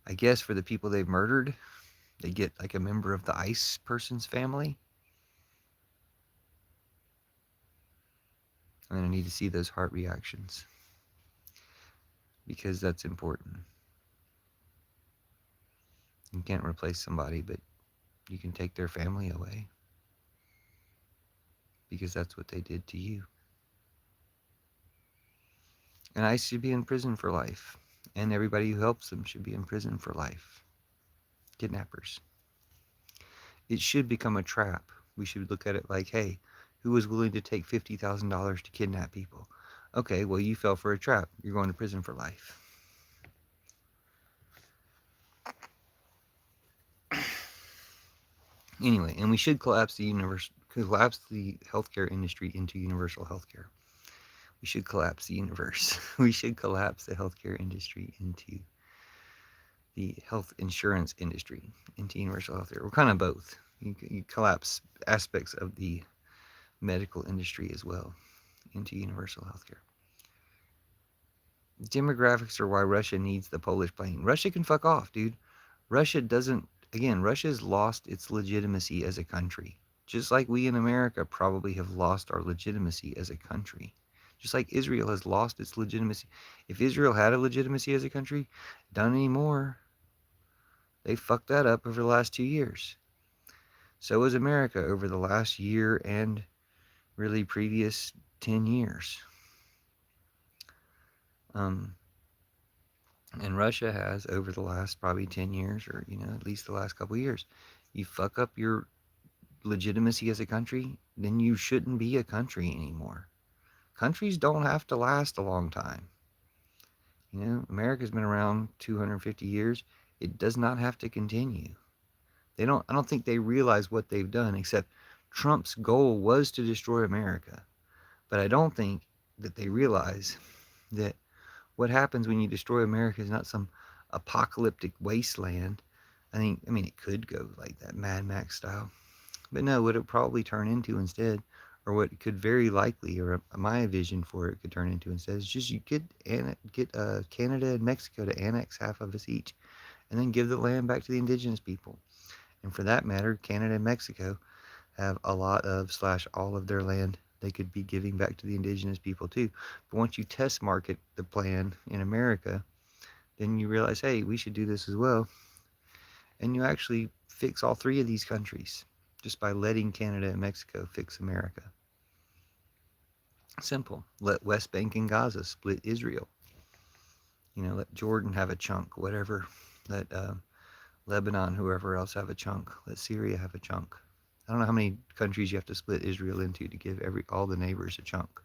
I guess for the people they've murdered, they get like a member of the ICE person's family. I'm going to need to see those heart reactions because that's important. You can't replace somebody, but you can take their family away because that's what they did to you. And ICE should be in prison for life, and everybody who helps them should be in prison for life. Kidnappers. It should become a trap. We should look at it like, hey, who was willing to take $50,000 to kidnap people? Okay, well, you fell for a trap. You're going to prison for life. Anyway, and we should collapse the healthcare industry into universal healthcare. We should collapse the universe. We should collapse the healthcare industry into the health insurance industry, into universal healthcare. We're kind of both. You collapse aspects of the medical industry as well into universal healthcare. Demographics are why Russia needs the Polish plane. Russia can fuck off, dude. Russia's lost its legitimacy as a country. Just like we in America probably have lost our legitimacy as a country. Just like Israel has lost its legitimacy. If Israel had a legitimacy as a country, done anymore. They fucked that up over the last 2 years. So has America over the last year and really previous 10 years. And Russia has, over the last probably 10 years, or, at least the last couple of years, you fuck up your legitimacy as a country, then you shouldn't be a country anymore. Countries don't have to last a long time. America's been around 250 years. It does not have to continue. I don't think they realize what they've done, except Trump's goal was to destroy America. But I don't think that they realize that what happens when you destroy America is not some apocalyptic wasteland. I mean, it could go like that Mad Max style. But no, what it probably turn into instead, or what it could very likely, or my vision for it could turn into instead, is just you get Canada and Mexico to annex half of us each, and then give the land back to the indigenous people. And for that matter, Canada and Mexico have a lot of slash all of their land they could be giving back to the indigenous people too. But once you test market the plan in America, then you realize, hey, we should do this as well. And you actually fix all three of these countries just by letting Canada and Mexico fix America. Simple. Let West Bank and Gaza split Israel. Let Jordan have a chunk, whatever. Let Lebanon, whoever else, have a chunk. Let Syria have a chunk. I don't know how many countries you have to split Israel into to give all the neighbors a chunk.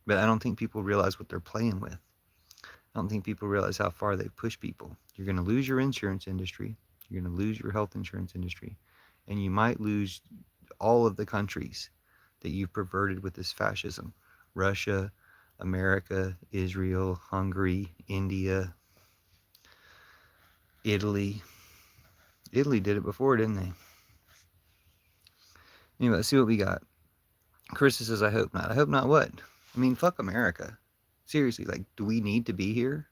But I don't think people realize what they're playing with. I don't think people realize how far they push people. You're going to lose your insurance industry. You're going to lose your health insurance industry. And you might lose all of the countries that you've perverted with this fascism. Russia, America, Israel, Hungary, India, Italy. Italy did it before, didn't they? Anyway, let's see what we got. Chris says, I hope not. I hope not what? I mean, fuck America. Seriously, like, do we need to be here?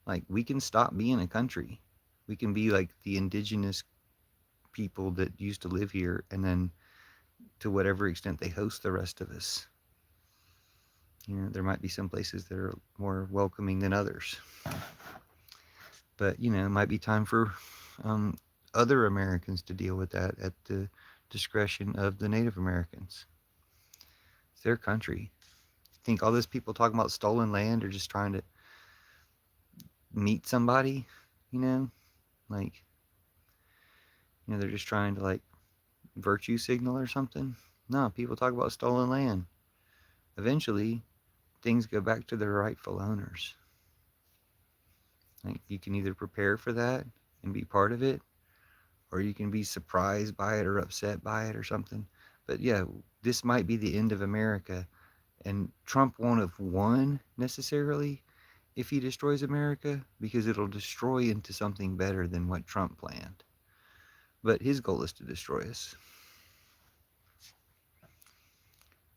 Like, we can stop being a country. We can be like the indigenous people that used to live here, and then to whatever extent they host the rest of us. There might be some places that are more welcoming than others. But, it might be time for other Americans to deal with that at the discretion of the Native Americans. It's their country. I think all those people talking about stolen land are just trying to meet somebody, like, they're just trying to, like, virtue signal or something. No, people talk about stolen land. Eventually, things go back to their rightful owners. Like, you can either prepare for that and be part of it, or you can be surprised by it or upset by it or something. But yeah, this might be the end of America, and Trump won't have won necessarily if he destroys America, because it'll destroy into something better than what Trump planned. But his goal is to destroy us.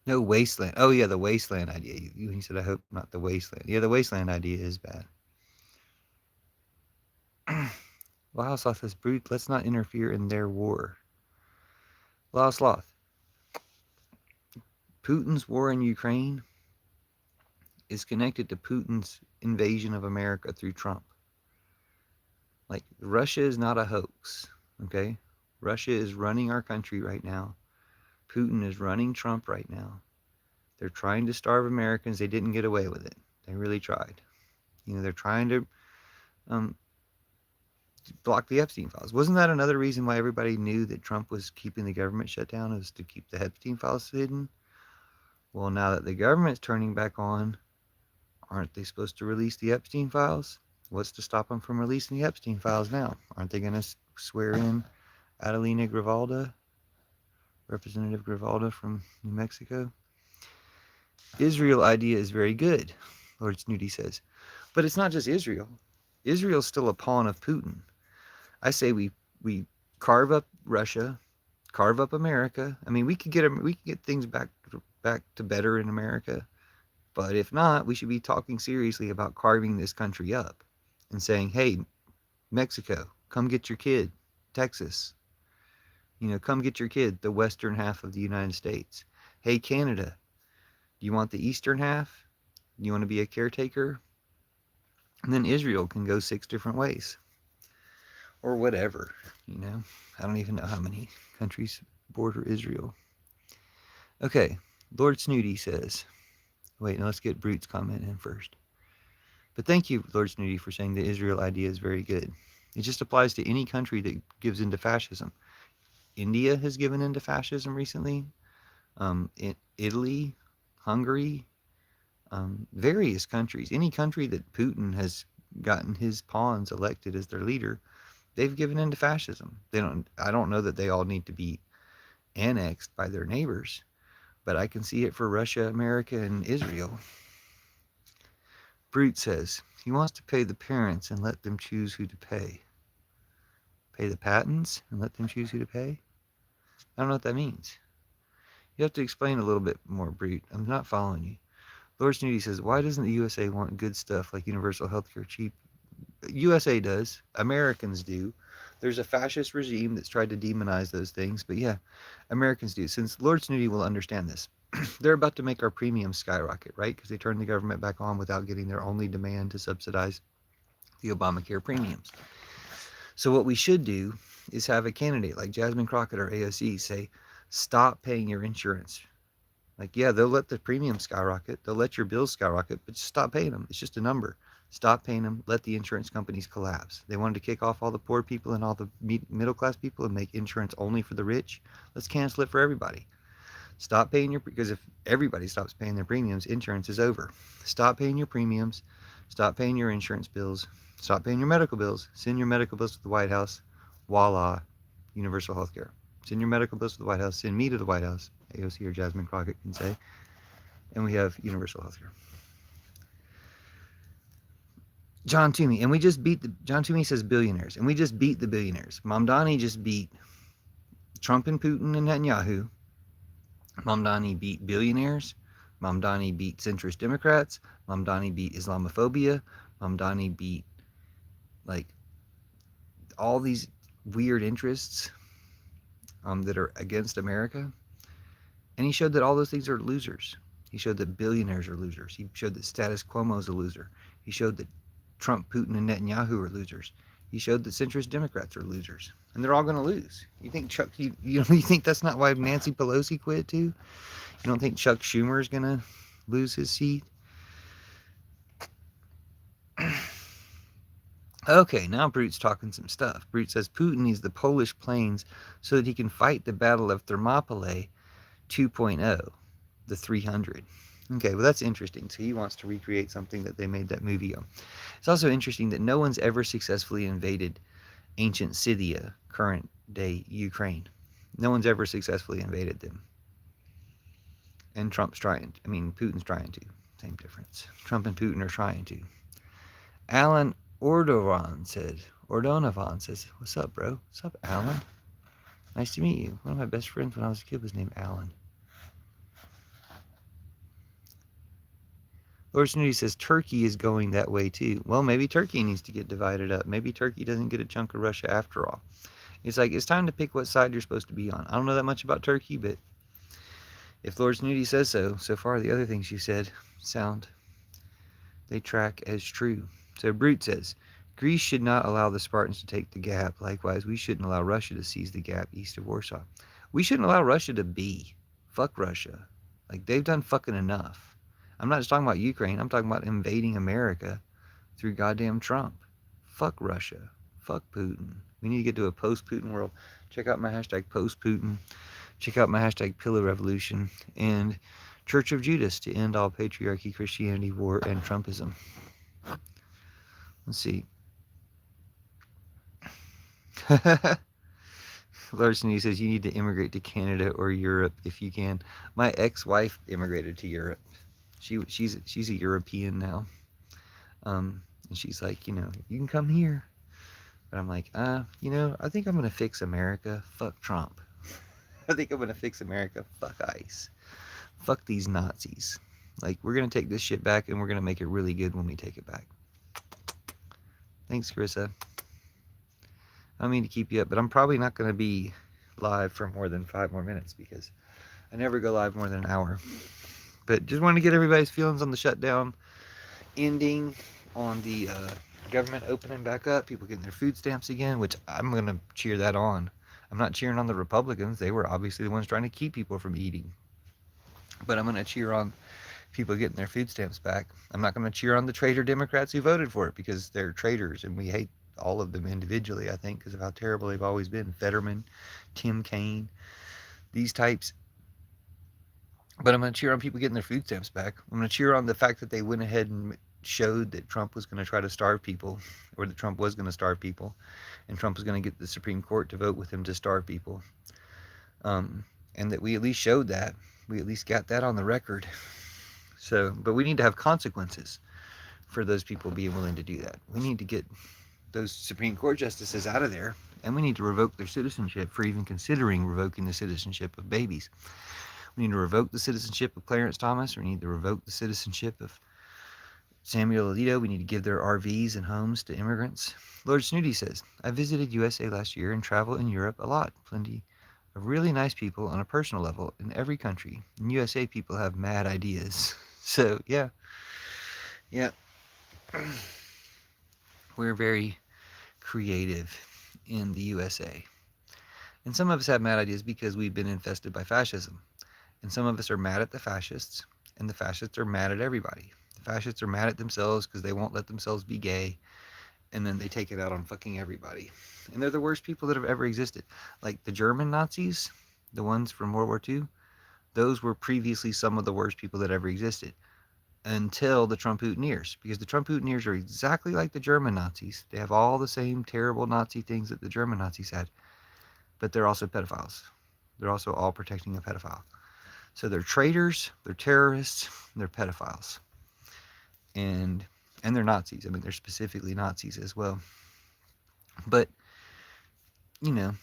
No wasteland. Oh yeah, the wasteland idea. He said, I hope not the wasteland. Yeah, the wasteland idea is bad. Wow, Sloth says, Brute, let's not interfere in their war. Wow, Sloth. Putin's war in Ukraine is connected to Putin's invasion of America through Trump. Like, Russia is not a hoax, okay? Russia is running our country right now. Putin is running Trump right now. They're trying to starve Americans. They didn't get away with it. They really tried. They're trying to block the Epstein files. Wasn't that another reason why everybody knew that Trump was keeping the government shut down, was to keep the Epstein files hidden? Well, now that the government's turning back on, aren't they supposed to release the Epstein files? What's to stop them from releasing the Epstein files now? Aren't they going to swear in Adelina Grivalda, Representative Grivalda from New Mexico? Israel idea is very good, Lord Snooty says. But it's not just Israel. Israel's still a pawn of Putin. I say we carve up Russia, carve up America. I mean, we could get things back to better in America. But if not, we should be talking seriously about carving this country up and saying, hey, Mexico, come get your kid. Texas, come get your kid, the western half of the United States. Hey, Canada, do you want the eastern half? Do you want to be a caretaker? And then Israel can go 6 different ways. Or whatever, I don't even know how many countries border Israel. Okay, Lord Snooty says, wait, now let's get Brute's comment in first. But thank you, Lord Snooty, for saying the Israel idea is very good. It just applies to any country that gives into fascism. India has given into fascism recently. Italy, Hungary, various countries. Any country that Putin has gotten his pawns elected as their leader, they've given into fascism. They don't. I don't know that they all need to be annexed by their neighbors, but I can see it for Russia, America, and Israel. Brute says he wants to pay the parents and let them choose who to pay. Pay the patents and let them choose who to pay? I don't know what that means. You have to explain a little bit more, Brute. I'm not following you. Lord Snooty says, why doesn't the USA want good stuff like universal health care cheap? USA does. Americans do. There's a fascist regime that's tried to demonize those things, but yeah, Americans do. Since Lord Snooty will understand this, they're about to make our premiums skyrocket, right? Because they turned the government back on without getting their only demand to subsidize the Obamacare premiums. So what we should do is have a candidate like Jasmine Crockett or AOC say, stop paying your insurance. Like, yeah, they'll let the premium skyrocket. They'll let your bills skyrocket, but just stop paying them. It's just a number. Stop paying them. Let the insurance companies collapse. They wanted to kick off all the poor people and all the middle class people and make insurance only for the rich. Let's cancel it for everybody. Stop paying your, because if everybody stops paying their premiums, insurance is over. Stop paying your premiums. Stop paying your insurance bills. Stop paying your medical bills. Send your medical bills to the White House. Voila, universal health care. Send your medical bills to the White House. Send me to the White House. AOC or Jasmine Crockett can say. And we have universal health care. John Toomey, and we just beat the, John Toomey says billionaires, and we just beat the billionaires. Mamdani just beat Trump and Putin and Netanyahu. Mamdani beat billionaires. Mamdani beat centrist Democrats. Mamdani beat Islamophobia. Mamdani beat, like, all these weird interests that are against America. And he showed that all those things are losers. He showed that billionaires are losers. He showed that status quo is a loser. He showed that Trump, Putin, and Netanyahu are losers. He showed that centrist Democrats are losers. And they're all going to lose. You think Chuck, you think that's not why Nancy Pelosi quit too? You don't think Chuck Schumer is going to lose his seat? Okay, now Brute's talking some stuff. Brute says Putin needs the Polish planes so that he can fight the Battle of Thermopylae 2.0, the 300. Okay, well, that's interesting. So he wants to recreate something that they made that movie on. It's also interesting that no one's ever successfully invaded ancient Scythia, current day Ukraine. No one's ever successfully invaded them. And Putin's trying to. Same difference. Trump and Putin are trying to. Alan Ordonovan says, what's up, bro? What's up, Alan? Nice to meet you. One of my best friends when I was a kid was named Alan. Lord Snooty says Turkey is going that way too. Well, maybe Turkey needs to get divided up. Maybe Turkey doesn't get a chunk of Russia after all. It's like, it's time to pick what side you're supposed to be on. I don't know that much about Turkey, but if Lord Snooty says so, so far the other things you said they track as true. So Brute says, Greece should not allow the Spartans to take the Gap. Likewise, we shouldn't allow Russia to seize the Gap east of Warsaw. We shouldn't allow Russia to be. Fuck Russia. Like, they've done fucking enough. I'm not just talking about Ukraine. I'm talking about invading America through goddamn Trump. Fuck Russia. Fuck Putin. We need to get to a post-Putin world. Check out my hashtag post-Putin. Check out my hashtag Pillow Revolution and Church of Judas to end all patriarchy, Christianity, war, and Trumpism. Let's see. Larson says you need to immigrate to Canada or Europe if you can. My ex-wife immigrated to Europe. She's a European now. And she's like, you can come here. But I'm like, I think I'm gonna fix America. Fuck Trump. I think I'm gonna fix America. Fuck ICE. Fuck these Nazis. Like, we're gonna take this shit back and we're gonna make it really good when we take it back. Thanks, Carissa. I don't mean to keep you up, but I'm probably not gonna be live for more than 5 more minutes because I never go live more than an hour. But just want to get everybody's feelings on the shutdown ending, on the government opening back up, people getting their food stamps again, which I'm going to cheer that on. I'm not cheering on the Republicans. They were obviously the ones trying to keep people from eating. But I'm going to cheer on people getting their food stamps back. I'm not going to cheer on the traitor Democrats who voted for it because they're traitors and we hate all of them individually, I think, because of how terrible they've always been. Fetterman, Tim Kaine, these types. But I'm going to cheer on people getting their food stamps back. I'm going to cheer on the fact that they went ahead and showed that Trump was going to try to starve people, or that Trump was going to starve people, and Trump was going to get the Supreme Court to vote with him to starve people. And that we at least showed that. We at least got that on the record. So, but we need to have consequences for those people being willing to do that. We need to get those Supreme Court justices out of there, and we need to revoke their citizenship for even considering revoking the citizenship of babies. We need to revoke the citizenship of Clarence Thomas. We need to revoke the citizenship of Samuel Alito. We need to give their RVs and homes to immigrants. Lord Snooty says, I visited USA last year and travel in Europe a lot. Plenty of really nice people on a personal level in every country. In USA, people have mad ideas. So, yeah. We're very creative in the USA. And some of us have mad ideas because we've been infested by fascism. And some of us are mad at the fascists, and the fascists are mad at everybody. The fascists are mad at themselves because they won't let themselves be gay, and then they take it out on fucking everybody. And they're the worst people that have ever existed. Like the German Nazis, the ones from World War II, those were previously some of the worst people that ever existed. Until the Trump-Hooteniers, because the Trump-Hooteniers are exactly like the German Nazis. They have all the same terrible Nazi things that the German Nazis had, but they're also pedophiles. They're also all protecting a pedophile. So they're traitors, they're terrorists, they're pedophiles. And they're Nazis. I mean, they're specifically Nazis as well. But, you know,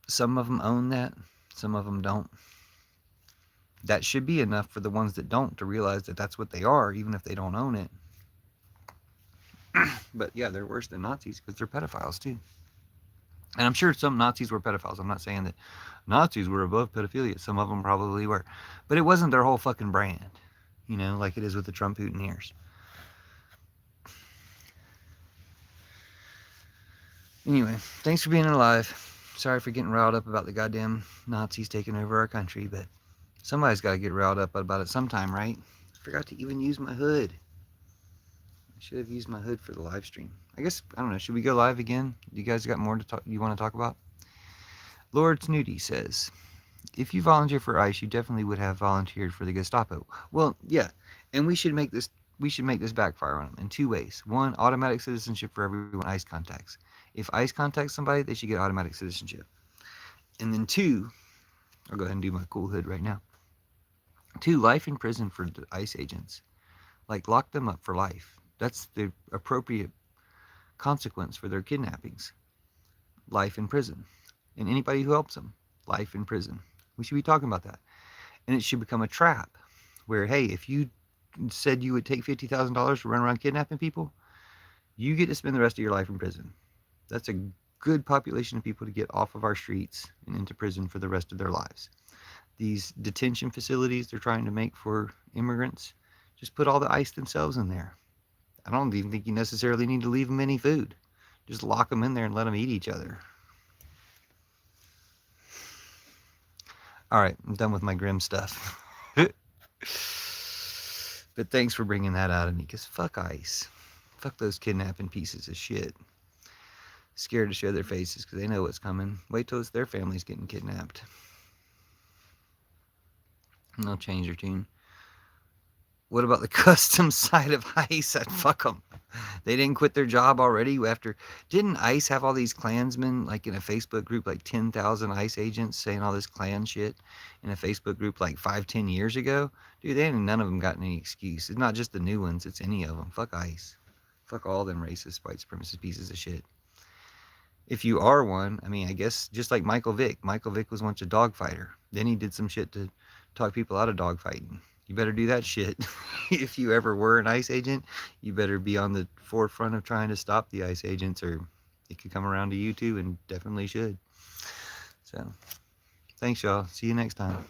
some of them own that, some of them don't. That should be enough for the ones that don't to realize that that's what they are, even if they don't own it. But yeah, they're worse than Nazis because they're pedophiles too. And I'm sure some Nazis were pedophiles. I'm not saying that Nazis were above pedophilia. Some of them probably were. But it wasn't their whole fucking brand, you know, like it is with the Trump-Hooteniers. Anyway, thanks for being alive. Sorry for getting riled up about the goddamn Nazis taking over our country, but somebody's got to get riled up about it sometime, right? I forgot to even use my hood. I should have used my hood for the live stream. I guess, I don't know, should we go live again? You guys got more to talk, you want to talk about? Lord Snooty says, if you volunteer for ICE, you definitely would have volunteered for the Gestapo. Well, yeah, and we should make this backfire on them in two ways. One, automatic citizenship for everyone ICE contacts. If ICE contacts somebody, they should get automatic citizenship. And then two, I'll go ahead and do my cool hood right now. Two, life in prison for the ICE agents. Like, lock them up for life. That's the appropriate consequence for their kidnappings. Life in prison. And anybody who helps them, life in prison. We should be talking about that. And it should become a trap where, hey, if you said you would take $50,000 to run around kidnapping people, you get to spend the rest of your life in prison. That's a good population of people to get off of our streets and into prison for the rest of their lives. These detention facilities they're trying to make for immigrants, just put all the ICE themselves in there. I don't even think you necessarily need to leave them any food. Just lock them in there and let them eat each other. All right, I'm done with my grim stuff. But thanks for bringing that out of me, because fuck ICE. Fuck those kidnapping pieces of shit. Scared to show their faces because they know what's coming. Wait till it's their families getting kidnapped. And they'll change their tune. What about the custom side of ICE? I'd fuck them. They didn't quit their job already after. Didn't ICE have all these Klansmen, like in a Facebook group, like 10,000 ICE agents saying all this Klan shit in a Facebook group like 5-10 years ago? Dude, none of them got any excuse. It's not just the new ones, it's any of them. Fuck ICE. Fuck all them racist, white supremacist pieces of shit. If you are one, I mean, I guess just like Michael Vick. Michael Vick was once a dogfighter. Then he did some shit to talk people out of dogfighting. You better do that shit. If you ever were an ICE agent, you better be on the forefront of trying to stop the ICE agents, or it could come around to you too, and definitely should. So, thanks y'all. See you next time.